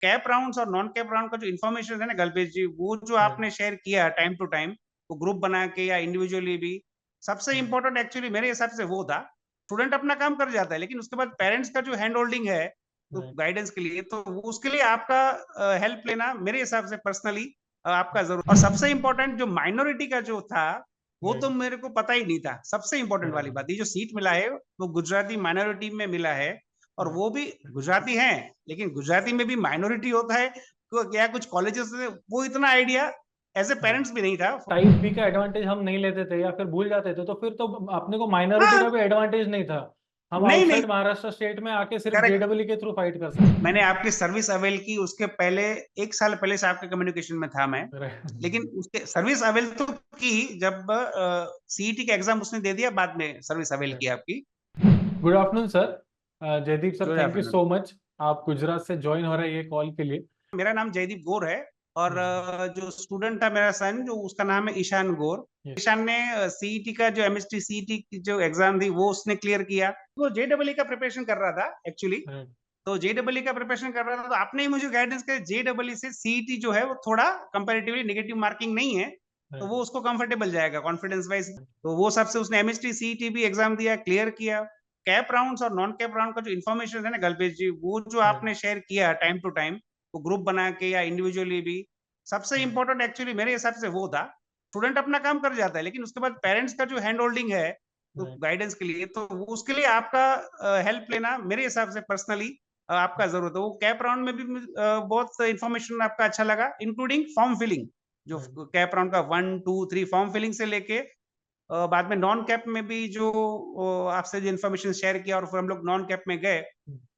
Cap rounds और non cap round का जो इन्फॉर्मेशन है ना गल्पेश जी, वो जो आपने शेयर किया टाइम टू टाइम, वो ग्रुप बना के या इंडिविजुअली भी, सबसे इंपॉर्टेंट एक्चुअली मेरे हिसाब से वो था। स्टूडेंट अपना काम कर जाता है, लेकिन उसके बाद पेरेंट्स का जो हैंड होल्डिंग है तो गाइडेंस के लिए, तो उसके लिए आपका हेल्प लेना मेरे हिसाब से पर्सनली आपका जरूर। और सबसे इंपॉर्टेंट जो माइनॉरिटी का जो था, वो तो मेरे को पता ही नहीं था। सबसे इंपॉर्टेंट वाली बात, ये जो सीट मिला है वो गुजराती माइनॉरिटी में मिला है, और वो भी गुजराती हैं, लेकिन गुजराती में भी माइनॉरिटी होता है तो क्या कुछ कॉलेजेस में वो इतना आइडिया एज ए पेरेंट्स भी नहीं था। टाइप बी का एडवांटेज हम नहीं लेते थे या फिर भूल जाते थे, तो फिर तो अपने को माइनॉरिटी हाँ, का भी एडवांटेज नहीं था। हम नहीं नहीं, आउटसाइड महाराष्ट्र स्टेट में आके सिर्फ करेक्ट। जेडब्ल्यू के थ्रू फाइट कर सकते मैंने आपकी सर्विस अवेल की, उसके पहले 1 साल पहले से आपके कम्युनिकेशन में था मैं, हैं। लेकिन उसके सर्विस अवेल तो की जब सीईटी का एग्जाम उसने दे दिया, बाद में सर्विस अवेल की आपकी। Good afternoon sir. Jaideep sir, good thank you afternoon. So much. आप गुजरात से ज्वाइन हो रहे हैं ये कॉल के लिए। मेरा नाम जयदीप गौर है, और जो स्टूडेंट था मेरा सन, जो उसका नाम है ईशान गौर। Yes. ईशान ने सीईटी का जो एमएसटी सीईटी की जो एग्जाम थी वो उसने क्लियर किया। वो जेडब्ल्यू का प्रिपरेशन कर रहा था एक्चुअली। Right. तो जेडब्ल्यू का प्रिपरेशन कर रहा था, तो आपने ही मुझे गाइडेंस किया जेडब्ल्यू से सीईटी जो है वो थोड़ा कंपैरेटिवली नेगेटिव मार्किंग नहीं है, तो Right. वो उसको कंफर्टेबल जाएगा कॉन्फिडेंस वाइज। तो वो सबसे उसने एमएसटी सीईटी भी एग्जाम दिया, क्लियर किया। कैप राउंड्स और नॉन कैप राउंड का जो इन्फॉर्मेशन है ना गल्पेश जी, वो जो Right. आपने शेयर किया टाइम टू टाइम, वो ग्रुप बना के या इंडिविजुअली भी, सबसे इंपॉर्टेंट एक्चुअली मेरे हिसाब से वो था। स्टूडेंट अपना काम कर जाता है, लेकिन उसके बाद पेरेंट्स का जो हैंड होल्डिंग है तो Right. गाइडेंस के लिए, तो उसके लिए आपका हेल्प लेना मेरे हिसाब से पर्सनली आपका जरूरत है। वो कैप राउंड में भी बहुत इंफॉर्मेशन आपका अच्छा लगा, इंक्लूडिंग फॉर्म फिलिंग। जो Right. कैप राउंड का 1 2 3 फॉर्म फिलिंग से लेके बाद में नॉन कैप में भी जो आपसे जो इन्फॉर्मेशन शेयर किया, और फिर हम लोग नॉन कैप में गए,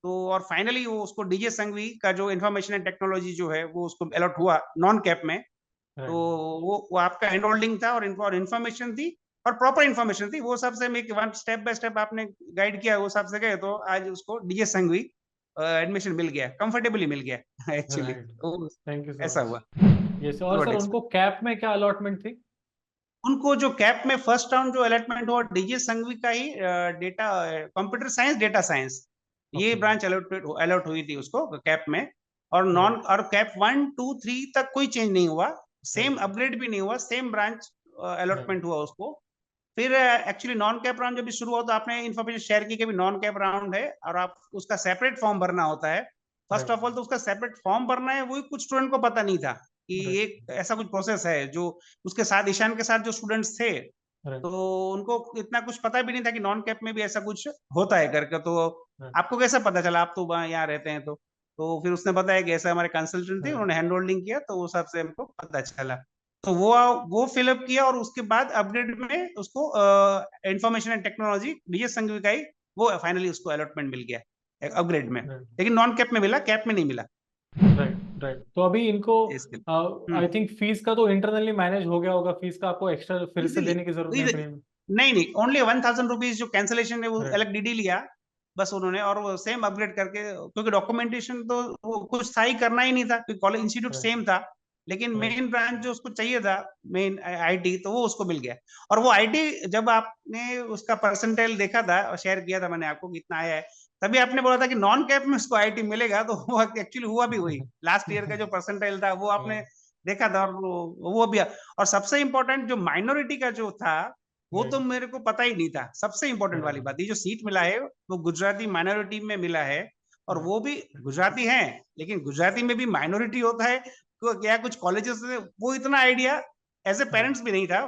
तो और फाइनली वो उसको डीजे संघवी का जो इन्फॉर्मेशन एंड टेक्नोलॉजी जो है वो उसको अलॉट हुआ नॉन कैप में। तो Right. वो आपका हैंड होल्डिंग था, और इन्फॉर्मेशन थी, और प्रॉपर इन्फॉर्मेशन थी। वो सबसे मैं वन स्टेप बाय स्टेप आपने गाइड किया, वो सबसे गए, तो आज उसको डीजे संघवी एडमिशन मिल गया, कंफर्टेबली मिल गया एक्चुअली। Right. तो थैंक यू सो ऐसा मच। हुआ। ये सर, और सर उनको कैप में क्या अलॉटमेंट थी? उनको जो कैप में फर्स्ट राउंड जो अलॉटमेंट हुआ डीजे संघवी का ही, data computer science data science, ये ओके। ब्रांच अलॉट हुई थी उसको कैप में। और राइट। और कैप 1 2 3 तक कोई चेंज नहीं हुआ, सेम राइट। अपग्रेड भी नहीं हुआ, सेम ब्रांच राइट। अलॉटमेंट हुआ उसको। फिर एक्चुअली नॉन कैप राउंड जब भी शुरू हुआ, तो आपने इन्फॉर्मेशन शेयर की कि भी नॉन कैप राउंड है, और आप उसका सेपरेट फॉर्म भरना होता है। First right. ऑफ ऑल तो उसका सेपरेट फॉर्म भरना है, वही कुछ स्टूडेंट को पता नहीं था कि राइट। एक ऐसा कुछ प्रोसेस है। जो उसके साथ ईशान के साथ जो स्टूडेंट्स थे, राइट। तो उनको इतना कुछ पता भी नहीं था कि नॉन कैप में भी ऐसा कुछ होता है करके। तो आपको कैसा पता चला, आप तो यहाँ रहते हैं, तो फिर उसने बताया कि ऐसा हमारे कंसल्टेंट थे, राइट। उन्होंने हैंड होल्डिंग किया, तो वो सबसे हमको पता चला। तो वो फिलअप किया, और उसके बाद अपग्रेड में उसको information and technology DS Sanghvi का ही वो फाइनली उसको अलॉटमेंट मिल गया अपग्रेड में, राइट। लेकिन नॉन कैप में मिला, कैप में नहीं मिला राइट। राइट। तो अभी इनको इसके। आई थिंक फीस का तो इंटरनली मैनेज हो गया होगा, फीस का आपको एक्स्ट्रा फिर से इजीली, देने की जरूरत नहीं पड़ी। नहीं नहीं, ओनली 1000 रुपीज जो कैंसिलेशन है वो राइट। अलग डीडी लिया बस उन्होंने, और वो सेम अपग्रेड करके, क्योंकि डॉक्यूमेंटेशन तो वो कुछ था ही, करना ही नहीं था, क्योंकि कॉलेज इंस्टीट्यूट राइट। सेम था, लेकिन राइट। मेन ब्रांच जो उसको चाहिए था, मेन आईटी, तो वो उसको मिल गया। और वो आईटी जब आपने उसका परसेंटाइल देखा था और शेयर किया था मैंने आपको कितना आया है, तभी आपने बोला था कि नॉन कैप में उसको आईटी मिलेगा, तो वो एक्चुअली हुआ भी वही। लास्ट ईयर का जो परसेंटाइल था वो आपने देखा था, और वो भी। और सबसे इंपॉर्टेंट जो माइनॉरिटी का जो था, वो तो मेरे को पता ही नहीं था। सबसे इंपॉर्टेंट वाली बात, ये जो सीट मिला है वो गुजराती माइनॉरिटी में मिला है, और वो भी गुजराती हैं, लेकिन गुजराती में भी माइनॉरिटी होता है तो क्या कुछ कॉलेजेस में वो इतना आइडिया एज ए पेरेंट्स भी नहीं था।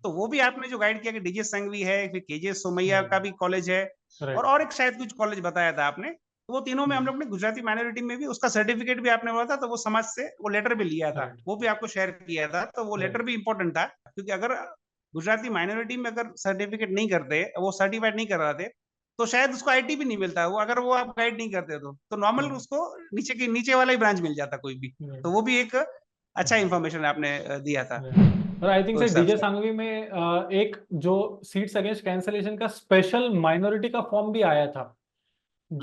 तो वो भी आपने जो गाइड किया कि डीजे संघवी है, फिर केजे सोमैया का भी कॉलेज है, और एक शायद कुछ कॉलेज बताया था आपने। तो वो तीनों में हम लोग ने गुजराती माइनॉरिटी में भी उसका सर्टिफिकेट भी आपने बोला था, तो वो समाज से वो लेटर भी लिया था, वो भी आपको शेयर किया था। तो वो लेटर भी इंपॉर्टेंट था, क्योंकि अगर गुजराती माइनॉरिटी में अगर सर्टिफिकेट नहीं करते, वो सर्टिफाइड नहीं करवाते, तो शायद उसको आईटी भी नहीं मिलता, वो अगर वो आप गाइड नहीं करते तो नॉर्मल उसको नीचे वाला ही ब्रांच मिल जाता कोई भी। तो वो भी एक अच्छा इंफॉर्मेशन आपने दिया था। और आई थिंक तो सर हिसाब डीजे से सांगवी में एक जो सीट्स अगेंस्ट कैंसलेशन का स्पेशल माइनॉरिटी का फॉर्म भी आया था।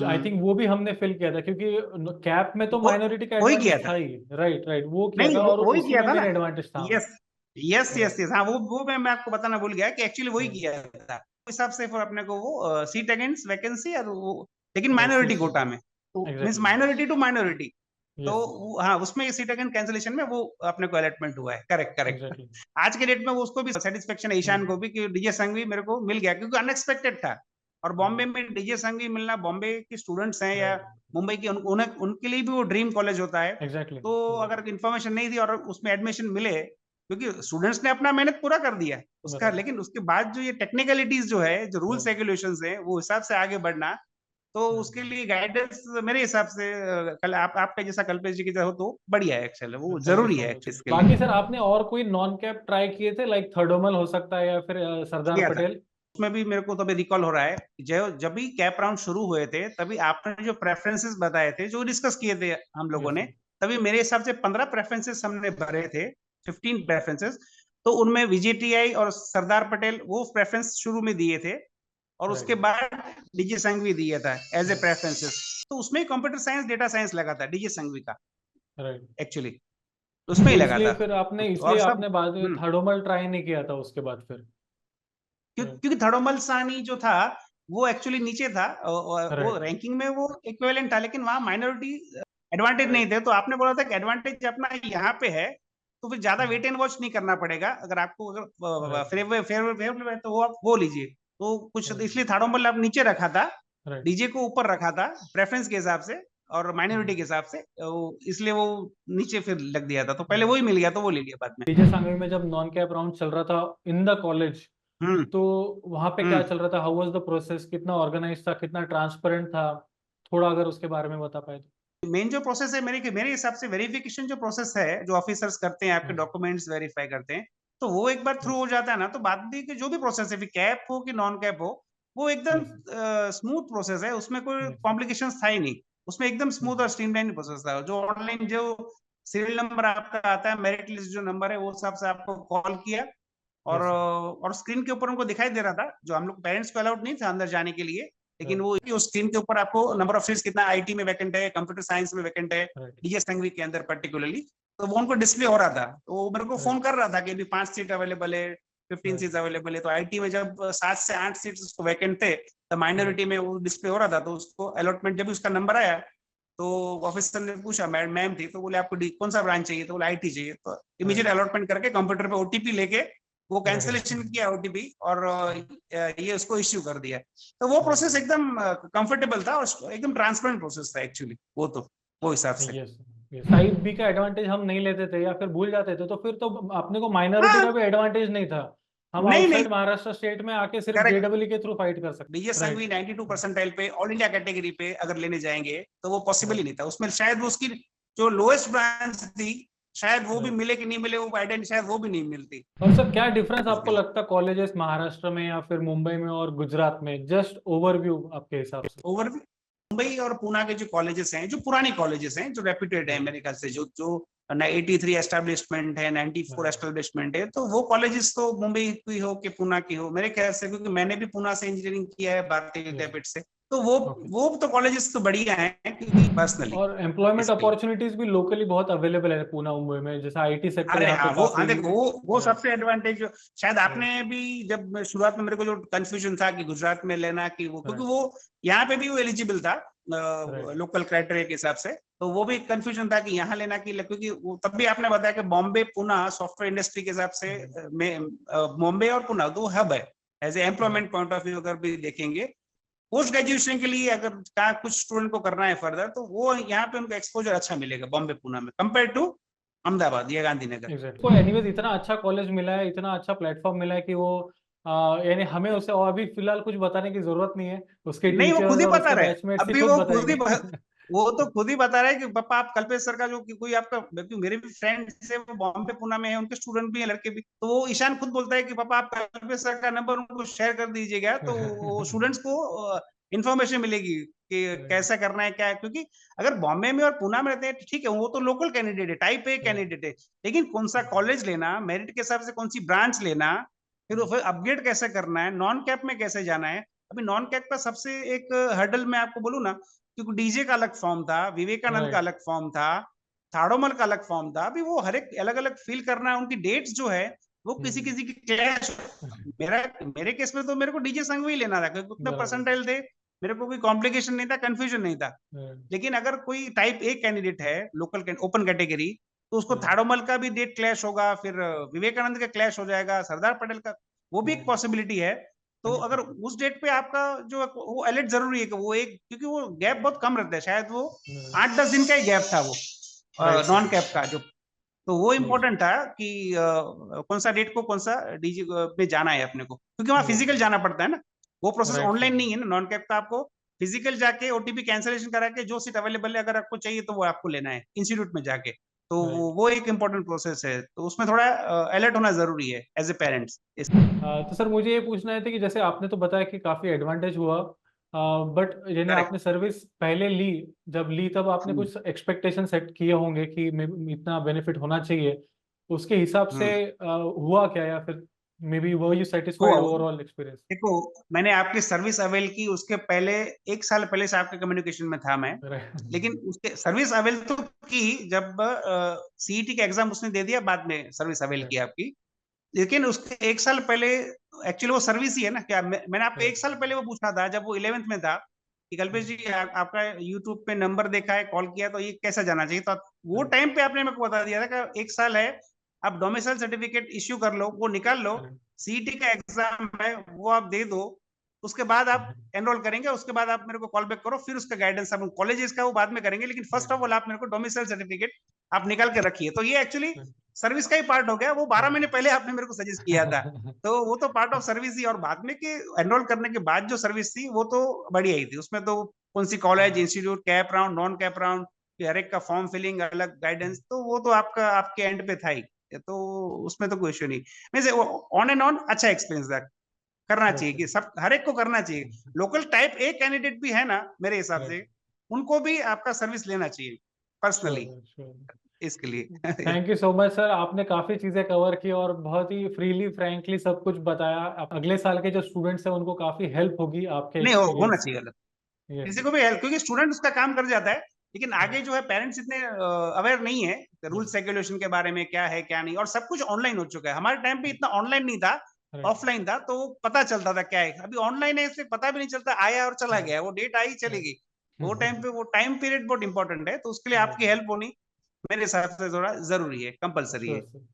आई थिंक वो भी हमने फिल किया था, क्योंकि कैप में तो वो माइनॉरिटी का वही किया एडवांटेज था। था ही। राइट। राइट। वो किया नहीं, था और वही उसी किया में था भी ना। एडवांटेज था। Yes yes right. Yes yes, हाँ, वो मैं आपको बताना भूल गया कि एक्चुअली वही राइट। किया था। उस हिसाब से फिर अपने को वो सीट अगेंस्ट वैकेंसी, और वो लेकिन राइट। माइनॉरिटी सीट्स कोटा में, तो means exactly. Minority to minority. हाँ, उसमें सीट अगेन कैंसिलेशन में वो अपने को अलॉटमेंट हुआ है। Correct correct. एग्जैक्टली। आज के डेट में वो उसको भी सेटिस्फेक्शन है, ईशान को भी, कि डीजे संघवी मेरे को मिल गया, क्योंकि अनएक्सपेक्टेड था। और बॉम्बे में डीजे संघवी मिलना, बॉम्बे के स्टूडेंट्स हैं या मुंबई के, उनके लिए भी वो ड्रीम कॉलेज होता है। एग्जैक्टली। तो अगर इन्फॉर्मेशन नहीं दी और उसमें एडमिशन मिले, क्योंकि स्टूडेंट्स ने अपना मेहनत पूरा कर दिया उसका, लेकिन उसके बाद जो ये टेक्निकलिटीज जो है, जो रूल्स रेगुलेशंस है, वो हिसाब से आगे बढ़ना, तो उसके लिए गाइडेंस मेरे हिसाब से कल आपका जैसा कल्पेश जी की तरह हो तो बढ़िया है, एक्चुअली वो थैंक यू जरूरी सो है मच। इसके बाकी लिए। सर आपने और कोई नॉन कैप ट्राई किए थे, लाइक थर्डोमल हो सकता है या फिर सरदार किया था, पटेल? उसमें भी मेरे को तो अभी रिकॉल हो रहा है, जब भी कैप राउंड शुरू हुए थे, तभी आपने जो प्रेफरेंसेस बताए थे, जो डिस्कस किए थे हम लोगों यस ने, सर। तभी मेरे हिसाब से 15 प्रेफरेंसेस हमने भरे थे, 15 प्रेफरेंसेस। तो उनमें विजेटीआई और सरदार पटेल वो प्रेफरेंस शुरू में दिए थे, और उसके राइट। बाद डीजे संघवी दिया था एज ए प्रेफरेंसेस। तो उसमें कंप्यूटर साइंस डेटा साइंस लगा था डीजे संघवी का, राइट। एक्चुअली उसमें ही तो लगा इसलिए था। फिर आपने, और इसलिए सब आपने बाद में थर्डोमल ट्राई नहीं किया था उसके बाद फिर? क्योंकि थर्डोमल सानी जो था, वो एक्चुअली नीचे था, वो राइट। रैंकिंग में वो इक्विवेलेंट था, लेकिन वहां माइनॉरिटी एडवांटेज नहीं थे। तो आपने बोला था कि एडवांटेज अपना यहाँ पे है, तो फिर ज्यादा वेट एंड वॉच नहीं करना पड़ेगा। अगर आपको अगर राइट। फेवरेबल है तो वो आप वो लीजिए। तो कुछ राइट। इसलिए थर्डोमल आप नीचे रखा था, राइट। डीजे को ऊपर रखा था प्रेफरेंस के हिसाब से और माइनॉरिटी के हिसाब से, इसलिए वो नीचे फिर लग दिया था। तो पहले वही मिल गया तो वो ले लिया बाद में। डीजे संघवी में जब नॉन कैप राउंड चल रहा था इन द कॉलेज, हम्म तो वहां पे क्या हम्म चल रहा था? How was the process? कितना ऑर्गेनाइज था, कितना ट्रांसपेरेंट था? थोड़ा अगर उसके बारे में बता पाए तो। मेन जो प्रोसेस है, मेरे हिसाब से वेरिफिकेशन जो प्रोसेस है, जो ऑफिसर्स करते हैं, आपके यस। डॉक्यूमेंट्स वेरीफाई करते हैं, तो वो एक बार थ्रू यस। हो जाता है ना, तो बाद में की जो भी प्रोसेस है, फिर कैप हो कि नॉन कैप हो, वो एकदम यस। स्मूथ प्रोसेस है। उसमें कोई यस। कॉम्प्लिकेशन था ही नहीं। उसमें एकदम स्मूथ और स्ट्रीमलाइन प्रोसेस था। जो ऑनलाइन जो सीरियल नंबर आपका आता है, मेरिट लिस्ट जो नंबर है, वो हिसाब से आपको कॉल किया, यस। और स्क्रीन के ऊपर उनको दिखाई दे रहा था। जो हम लोग पेरेंट्स को अलाउड नहीं था अंदर जाने के लिए, लेकिन राइट। वो कि उस स्क्रीन के ऊपर आपको नंबर ऑफ सीट्स कितना आईटी में वैकेंट है, कंप्यूटर साइंस में वैकेंट है, राइट। डीएस संघवी के अंदर पर्टिकुलरली, तो वो उनको डिस्प्ले हो रहा था। तो वो मेरे को राइट। फोन कर रहा था कि अभी 5 सीट अवेलेबल है, 15 राइट। सीट्स अवेलेबल है। तो आईटी में जब 7 से 8 सीट्स उसको वैकेंट थे, तो राइट। माइनॉरिटी में वो डिस्प्ले हो रहा था। तो उसको अलॉटमेंट जब उसका नंबर आया, तो ऑफिसर ने पूछा, मैम थी, तो बोले आपको कौन सा ब्रांच चाहिए, तो बोले आईटी चाहिए। तो इमीडिएट राइट। अलॉटमेंट करके कंप्यूटर पे ओटीपी लेके वो राइट। कैंसिलेशन किया ओटीपी, और ये उसको इश्यू कर दिया। तो वो प्रोसेस राइट। एकदम कंफर्टेबल था और एकदम ट्रांसपेरेंट प्रोसेस था एक्चुअली, वो हिसाब से। यस। साइड बी का एडवांटेज हम नहीं लेते थे या फिर भूल जाते थे, तो फिर तो अपने को माइनॉरिटी का हाँ, भी एडवांटेज नहीं था। हम नहीं नहीं, आउटसाइड महाराष्ट्र स्टेट में आके सिर्फ करेक्ट। जेडब्ल्यू के थ्रू फाइट कर डीजे सकते। संघवी राइट। 92 परसेंटाइल पे ऑल इंडिया कैटेगरी पे अगर लेने जाएंगे, तो वो पॉसिबल ही राइट। नहीं था। उसमें शायद वो उसकी जो लोएस्ट ब्रांच थी, शायद वो भी राइट। मिले कि नहीं मिले, वो आइडेंटिटी शायद वो भी नहीं मिलती और सर क्या डिफरेंस आपको फिजिकली। लगता है कॉलेजेस महाराष्ट्र में या फिर मुंबई में और गुजरात में? जस्ट ओवरव्यू आपके हिसाब से। ओवर मुंबई और पुणे के जो कॉलेजेस हैं, जो पुरानी कॉलेजेस हैं, जो रेप्यूटेड है राइट। मेरे ख्याल से, जो जो 83 एस्टेब्लिशमेंट है, 94 राइट। एस्टेब्लिशमेंट है, तो वो कॉलेजेस तो मुंबई की हो कि पुणे की हो, मेरे ख्याल से, क्योंकि मैंने भी पुणे से इंजीनियरिंग किया है, भारतीय यस। विद्यापीठ से। तो वो ओके। वो तो कॉलेजेस तो बढ़िया हैं, क्योंकि पर्सनली और एम्प्लॉयमेंट इसके लिए। अपॉर्चुनिटीज भी लोकली बहुत अवेलेबल है पुणे मुंबई में, जैसे आईटी सेक्टर अरे यहाँ पे हाँ, काफी। देखो वो राइट। सबसे एडवांटेज शायद राइट। आपने भी, जब शुरुआत में मेरे को जो कंफ्यूजन था कि गुजरात में लेना कि वो, क्योंकि राइट। वो यहाँ पे भी वो एलिजिबल था राइट। लोकल क्राइटेरिया के हिसाब से। तो वो भी कंफ्यूजन था कि यहाँ लेना कि, क्योंकि तब भी आपने बताया कि बॉम्बे पुणे सॉफ्टवेयर इंडस्ट्री के हिसाब से बॉम्बे और पुणे दो हब है as a employment point of view. अगर भी देखेंगे पोस्ट ग्रेजुएशन के लिए, अगर का कुछ स्टूडेंट को करना है फर्दर, तो वो यहाँ पे उनको एक्सपोजर अच्छा मिलेगा बॉम्बे पुणे में, कंपेयर टू अहमदाबाद या गांधीनगर। एग्जैक्टली। को एनीवेज इतना अच्छा कॉलेज मिला है, इतना अच्छा प्लेटफॉर्म मिला है कि वो यानी हमें उसे और अभी फिलहाल कुछ बताने की जरूरत नहीं है, उसके नहीं, वो खुद टीचर्स ही और बता उसके रहे, बैचमेट्स ही अभी खुद वो खुद ही बताएंगे। वो तो खुद ही बता रहे हैं कि पापा आप कल्पेश सर का जो कोई आपका, मेरे भी फ्रेंड्स है वो बॉम्बे पुणे में है, उनके स्टूडेंट भी हैं, लड़के भी। तो वो ईशान खुद बोलता है कि पापा आप कल्पेश सर का नंबर उनको शेयर कर दीजिएगा, तो स्टूडेंट्स को इन्फॉर्मेशन मिलेगी कि कैसा करना है क्या है। क्योंकि अगर बॉम्बे में और पुणे में रहते हैं, ठीक है, वो तो लोकल कैंडिडेट है, टाइप ए कैंडिडेट है, लेकिन कौन सा कॉलेज लेना, मेरिट के हिसाब से कौन सी ब्रांच लेना, फिर अपग्रेड कैसे करना है, नॉन कैप में कैसे जाना है। अभी नॉन कैप का सबसे एक हर्डल मैं आपको बोलूं ना, क्योंकि डीजे का अलग फॉर्म था, विवेकानंद का राइट। अलग फॉर्म था, थाड़ोमल का अलग फॉर्म था। अभी वो हर एक अलग अलग फील करना है, उनकी डेट्स जो है वो किसी किसी की क्लैश। मेरा मेरे केस में तो मेरे को डीजे संघवी लेना था, क्योंकि उतना बराबर। परसेंटाइल थे, मेरे को कोई कॉम्प्लिकेशन नहीं था, कंफ्यूजन नहीं था। हम्म, लेकिन अगर कोई टाइप ए कैंडिडेट है, लोकल ओपन कैटेगरी, तो उसको हम्म, थाड़ोमल का भी डेट क्लैश होगा, फिर विवेकानंद का क्लैश हो जाएगा, सरदार पटेल का, वो भी एक हम्म, पॉसिबिलिटी है। तो अगर उस डेट पे आपका जो वो अलर्ट जरूरी है कि वो एक, क्योंकि वो गैप बहुत कम रहता है, शायद वो हम्म, 8-10 दिन का ही गैप था वो राइट सर। नॉन कैप का जो। तो वो जी इम्पोर्टेंट था कि कौन सा डेट को कौन सा डीजी में जाना है अपने को, क्योंकि वहां यस फिजिकल जाना पड़ता है ना। वो प्रोसेस राइट सर। ऑनलाइन नहीं है ना, नॉन कैप का आपको फिजिकल जाके ओटीपी कैंसिलेशन करा के जो सीट अवेलेबल है, अगर आपको चाहिए तो वो आपको लेना है इंस्टीट्यूट में जाके। तो राइट। वो एक इम्पोर्टेंट प्रोसेस है, तो उसमें थोड़ा अलर्ट होना जरूरी है एज ए पेरेंट्स। तो सर मुझे ये पूछना है था कि जैसे आपने तो बताया कि काफी एडवांटेज हुआ, बट यानी आपने करेक्ट। सर्विस पहले ली, जब ली तब आपने कुछ एक्सपेक्टेशन सेट किए होंगे कि इतना बेनिफिट होना चाहिए, उसके हिसाब से हुआ क्या, या फिर maybe were you satisfied हुआ। Overall experience? देखो, मैंने आपकी सर्विस अवेल की उसके पहले 1 साल पहले से आपके कम्युनिकेशन में था मैं। लेकिन उसके सर्विस अवेल तो की जब सीईटी का एग्जाम उसने दे दिया, बाद में सर्विस अवेल की राइट आपकी। लेकिन उसके 1 साल पहले एक्चुअली वो सर्विस ही है ना क्या, मैंने आपको एक राइट साल पहले वो पूछा था जब वो 11th में था कि कल्पेश जी आपका यूट्यूब पे नंबर देखा है, कॉल किया, तो ये कैसा जाना चाहिए, तो वो राइट टाइम पे आपने मेरे को बता दिया था कि 1 साल है, आप डोमिसाइल सर्टिफिकेट इश्यू कर लो, वो निकाल लो, सीईटी का एग्जाम है वो आप दे दो, उसके बाद आप एनरोल करेंगे, उसके बाद आप मेरे को कॉल बैक करो, फिर उसका गाइडेंस आप कॉलेजेस का वो बाद में करेंगे, लेकिन फर्स्ट ऑफ ऑल आप मेरे को डोमिसाइल सर्टिफिकेट आप निकाल के रखिए। तो ये एक्चुअली सर्विस का ही पार्ट हो गया, वो 12 महीने पहले आपने मेरे को सजेस्ट किया था। तो वो तो पार्ट ऑफ सर्विस ही, और बाद में कि एनरोल करने के बाद जो सर्विस थी वो तो बढ़िया ही थी, उसमें तो कौन सी college institute cap round non cap round, हर एक का फॉर्म फिलिंग अलग गाइडेंस, तो वो तो आपका आपके एंड पे था ही। तो उसमें तो कोई इश्यू नहीं। वैसे ऑन एंड ऑन अच्छा एक्सपीरियंस था, करना चाहिए कि सब हर एक को करना चाहिए। लोकल टाइप ए कैंडिडेट भी है ना मेरे हिसाब से, उनको भी आपका सर्विस लेना चाहिए पर्सनली, श्योर श्योर। इसके लिए। Thank you so much sir, आपने काफी चीजें कवर की और बहुत ही फ्रीली फ्रैंकली सब कुछ बताया। अब अगले साल के जो स्टूडेंट्स हैं उनको काफी हेल्प होगी आपके नहीं होना एक्सपीरियंस से। चाहिए अलग, यस किसी को भी हेल्प, क्योंकि स्टूडेंट उसका काम कर जाता है, लेकिन आगे राइट जो है पेरेंट्स इतने अवेयर नहीं है रूल्स रेगुलेशन के बारे में, क्या है क्या नहीं, और सब कुछ ऑनलाइन हो चुका है। हमारे टाइम पे इतना ऑनलाइन नहीं था, राइट ऑफलाइन था, तो पता चलता था क्या है। अभी ऑनलाइन है इसलिए पता भी नहीं चलता, आया और चला गया, वो डेट आई चली गई। वो टाइम पे वो टाइम पीरियड बहुत इंपॉर्टेंट है, तो उसके लिए आपकी हेल्प होनी मेरे हिसाब से थोड़ा जरूरी है, कंपलसरी श्योर है। सर।